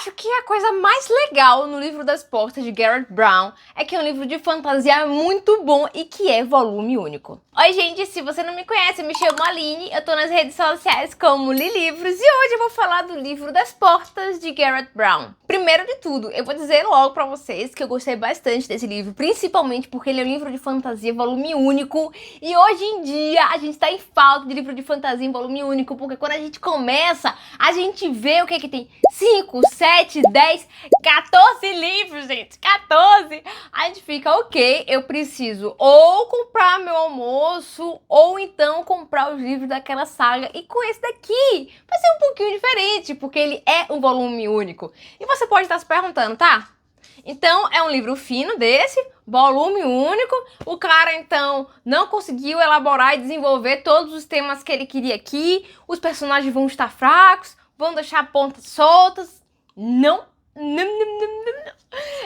acho que a coisa mais legal no Livro das Portas de Garrett Brown é que é um livro de fantasia muito bom e que é volume único. Oi gente, se você não me conhece, eu me chamo Aline, eu tô nas redes sociais como Lilivros e hoje eu vou falar do Livro das Portas de Garrett Brown. Primeiro de tudo, eu vou dizer logo pra vocês que eu gostei bastante desse livro, principalmente porque ele é um livro de fantasia volume único e hoje em dia a gente tá em falta de livro de fantasia em volume único, porque quando a gente começa, a gente vê o que é que tem 5, 7, 10, 14 livros, gente, 14! A gente fica, ok, eu preciso ou comprar meu almoço, ou então comprar os livros daquela saga. E com esse daqui, vai ser um pouquinho diferente, porque ele é um volume único. E você pode estar se perguntando, tá? Então, é um livro fino desse, volume único. O cara, então, não conseguiu elaborar e desenvolver todos os temas que ele queria aqui. Os personagens vão estar fracos, vão deixar pontas soltas. Não.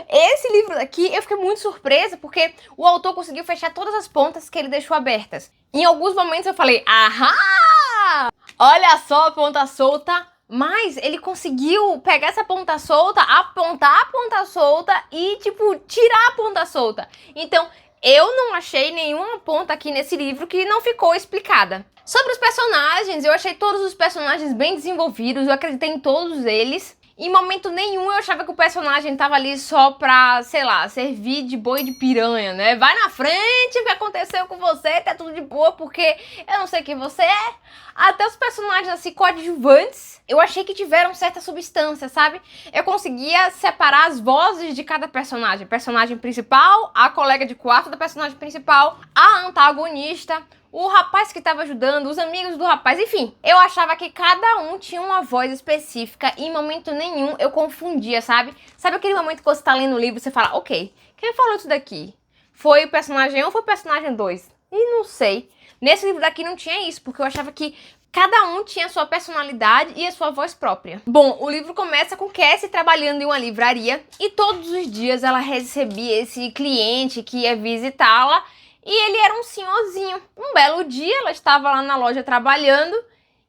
Esse livro daqui eu fiquei muito surpresa porque o autor conseguiu fechar todas as pontas que ele deixou abertas. Em alguns momentos eu falei, ahá! Olha só a ponta solta, mas ele conseguiu pegar essa ponta solta, apontar a ponta solta e, tipo, tirar a ponta solta. Então, eu não achei nenhuma ponta aqui nesse livro que não ficou explicada. Sobre os personagens, eu achei todos os personagens bem desenvolvidos, eu acreditei em todos eles. Em momento nenhum eu achava que o personagem tava ali só pra, sei lá, servir de boi de piranha, né? Vai na frente, o que aconteceu com você, tá tudo de boa, porque eu não sei quem você é. Até os personagens assim, coadjuvantes, eu achei que tiveram certa substância, sabe? Eu conseguia separar as vozes de cada personagem. Personagem principal, a colega de quarto da personagem principal, a antagonista, o rapaz que estava ajudando, os amigos do rapaz, enfim. Eu achava que cada um tinha uma voz específica e em momento nenhum eu confundia, sabe? Sabe aquele momento que você tá lendo o livro e você fala, ok, quem falou isso daqui? Foi o personagem 1 ou foi o personagem 2? E não sei. Nesse livro daqui não tinha isso, porque eu achava que cada um tinha a sua personalidade e a sua voz própria. Bom, o livro começa com Cassie trabalhando em uma livraria e todos os dias ela recebia esse cliente que ia visitá-la. E ele era um senhorzinho. Um belo dia ela estava lá na loja trabalhando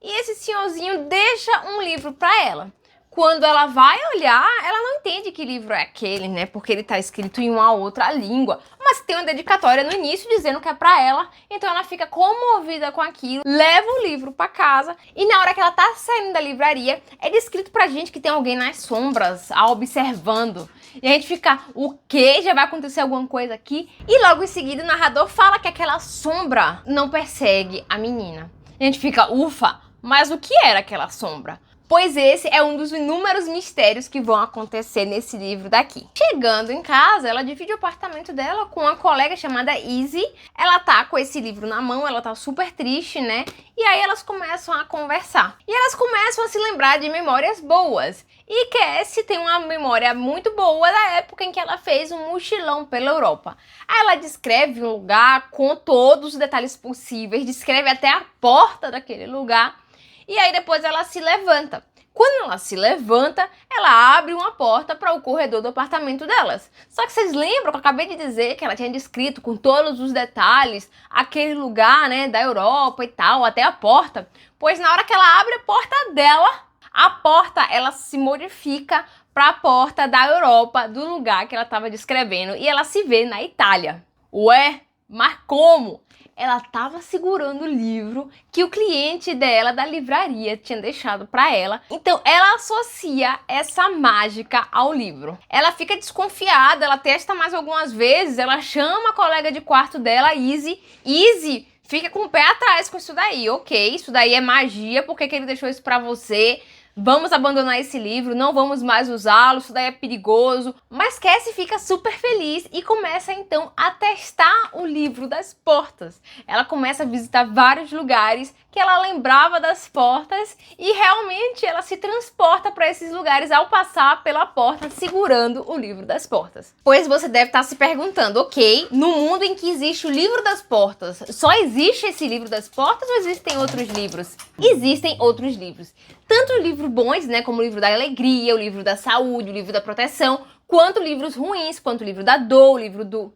e esse senhorzinho deixa um livro para ela. Quando ela vai olhar, ela não entende que livro é aquele, né? Porque ele tá escrito em uma outra língua. Mas tem uma dedicatória no início dizendo que é pra ela. Então ela fica comovida com aquilo, leva o livro pra casa. E na hora que ela tá saindo da livraria, é descrito pra gente que tem alguém nas sombras, a observando. E a gente fica, o quê? Já vai acontecer alguma coisa aqui? E logo em seguida o narrador fala que aquela sombra não persegue a menina. E a gente fica, ufa, mas o que era aquela sombra? Pois esse é um dos inúmeros mistérios que vão acontecer nesse livro daqui. Chegando em casa, ela divide o apartamento dela com uma colega chamada Izzy. Ela tá com esse livro na mão, ela tá super triste, né? E aí elas começam a conversar. E elas começam a se lembrar de memórias boas. E Cassie tem uma memória muito boa da época em que ela fez um mochilão pela Europa. Aí ela descreve um lugar com todos os detalhes possíveis, descreve até a porta daquele lugar. E aí depois ela se levanta. Quando ela se levanta, ela abre uma porta para o corredor do apartamento delas. Só que vocês lembram que eu acabei de dizer que ela tinha descrito com todos os detalhes aquele lugar, né, da Europa e tal, até a porta? Pois na hora que ela abre a porta dela, a porta ela se modifica para a porta da Europa, do lugar que ela estava descrevendo, e ela se vê na Itália. Ué, mas como? Ela estava segurando o livro que o cliente dela da livraria tinha deixado para ela. Então ela associa essa mágica ao livro. Ela fica desconfiada, ela testa mais algumas vezes, ela chama a colega de quarto dela, Izzy. Izzy fica com o pé atrás com isso daí. Ok, isso daí é magia, por que que ele deixou isso para você? Vamos abandonar esse livro, não vamos mais usá-lo, isso daí é perigoso. Mas Cassie fica super feliz e começa então a testar o livro das portas. Ela começa a visitar vários lugares que ela lembrava das portas e realmente ela se transporta para esses lugares ao passar pela porta segurando o livro das portas. Pois você deve estar se perguntando, ok, no mundo em que existe o livro das portas, só existe esse livro das portas ou existem outros livros? Existem outros livros. Tanto livros bons, né, como o livro da alegria, o livro da saúde, o livro da proteção, quanto livros ruins, quanto o livro da dor, o livro do...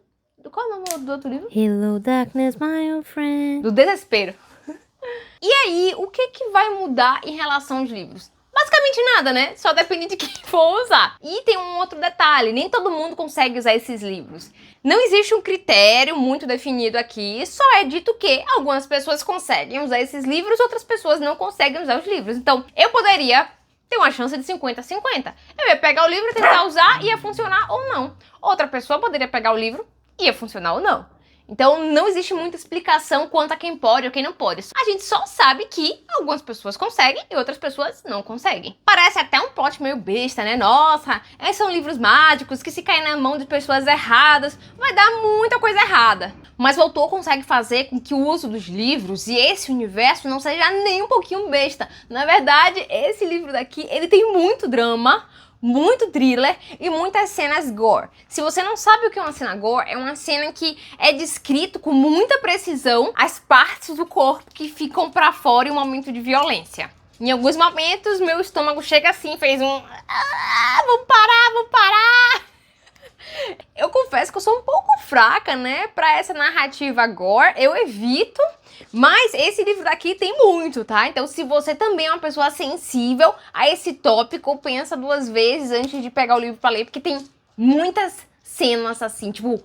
Qual é o nome do outro livro? Hello darkness, my old friend. Do desespero. E aí, o que que vai mudar em relação aos livros? Basicamente nada, né? Só depende de quem for usar. E tem um outro detalhe, nem todo mundo consegue usar esses livros. Não existe um critério muito definido aqui, só é dito que algumas pessoas conseguem usar esses livros, outras pessoas não conseguem usar os livros. Então, eu poderia ter uma chance de 50-50. Eu ia pegar o livro, tentar usar, ia funcionar ou não. Outra pessoa poderia pegar o livro, ia funcionar ou não. Então não existe muita explicação quanto a quem pode ou quem não pode. A gente só sabe que algumas pessoas conseguem e outras pessoas não conseguem. Parece até um plot meio besta, né? Nossa, esses são livros mágicos que se caem na mão de pessoas erradas, vai dar muita coisa errada. Mas o autor consegue fazer com que o uso dos livros e esse universo não seja nem um pouquinho besta. Na verdade, esse livro daqui, ele tem muito drama, muito thriller e muitas cenas gore. Se você não sabe o que é uma cena gore, é uma cena que é descrito com muita precisão as partes do corpo que ficam pra fora em um momento de violência. Em alguns momentos, meu estômago chega assim, fez um... vamos parar! Eu confesso que eu sou um pouco fraca, né, pra essa narrativa gore, eu evito, mas esse livro daqui tem muito, tá? Então se você também é uma pessoa sensível a esse tópico, pensa duas vezes antes de pegar o livro pra ler, porque tem muitas cenas assim, tipo,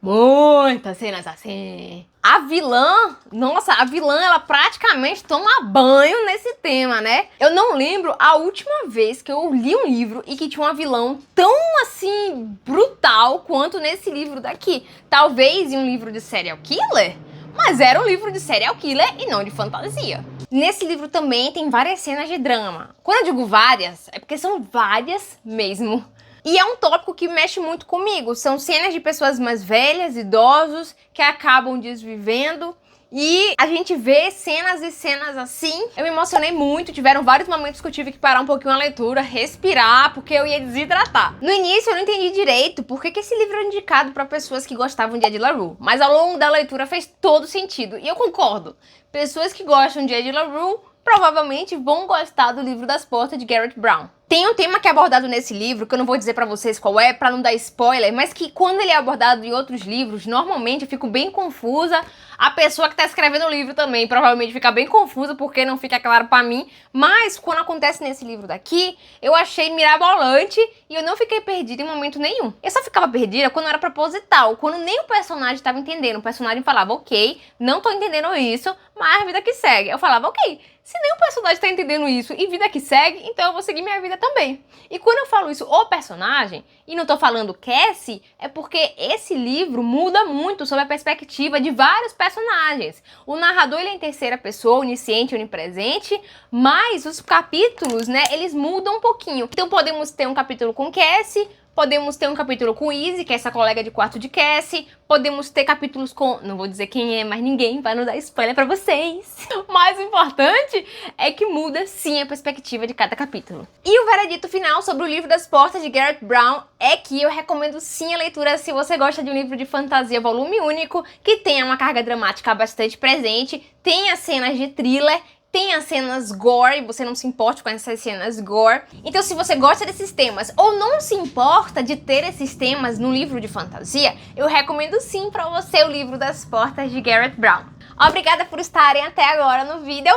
muitas cenas assim. A vilã, nossa, a vilã, ela praticamente toma banho nesse tema, né? Eu não lembro a última vez que eu li um livro e que tinha uma vilã tão, assim, brutal quanto nesse livro daqui. Talvez em um livro de serial killer, mas era um livro de serial killer e não de fantasia. Nesse livro também tem várias cenas de drama. Quando eu digo várias, é porque são várias mesmo. E é um tópico que mexe muito comigo. São cenas de pessoas mais velhas, idosos, que acabam desvivendo. E a gente vê cenas e cenas assim. Eu me emocionei muito, tiveram vários momentos que eu tive que parar um pouquinho a leitura, respirar, porque eu ia desidratar. No início eu não entendi direito por que esse livro é indicado para pessoas que gostavam de Ed La Rue. Mas ao longo da leitura fez todo sentido. E eu concordo. Pessoas que gostam de Ed La Rue provavelmente vão gostar do Livro das Portas de Garrett Brown. Tem um tema que é abordado nesse livro, que eu não vou dizer pra vocês qual é, pra não dar spoiler, mas que quando ele é abordado em outros livros, normalmente eu fico bem confusa. A pessoa que tá escrevendo o livro também provavelmente fica bem confusa, porque não fica claro pra mim. Mas quando acontece nesse livro daqui, eu achei mirabolante e eu não fiquei perdida em momento nenhum. Eu só ficava perdida quando era proposital, quando nem o personagem tava entendendo. O personagem falava, ok, não tô entendendo isso, mas vida que segue. Eu falava, ok, se nem o personagem tá entendendo isso e vida que segue, então eu vou seguir minha vida também. E quando eu falo isso, o personagem, e não tô falando Cassie, é porque esse livro muda muito sobre a perspectiva de vários personagens. O narrador, ele é em terceira pessoa, onisciente, onipresente, mas os capítulos, né, eles mudam um pouquinho. Então podemos ter um capítulo com Cassie, podemos ter um capítulo com Izzy, que é essa colega de quarto de Cassie. Podemos ter capítulos com... não vou dizer quem é, mas ninguém vai não dar spoiler pra vocês. O mais importante é que muda sim a perspectiva de cada capítulo. E o veredito final sobre o Livro das Portas de Garrett Brown é que eu recomendo sim a leitura se você gosta de um livro de fantasia volume único, que tenha uma carga dramática bastante presente, tenha cenas de thriller, tem as cenas gore, você não se importa com essas cenas gore. Então se você gosta desses temas ou não se importa de ter esses temas no livro de fantasia, eu recomendo sim pra você o Livro das Portas de Garrett Brown. Obrigada por estarem até agora no vídeo.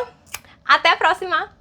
Até a próxima!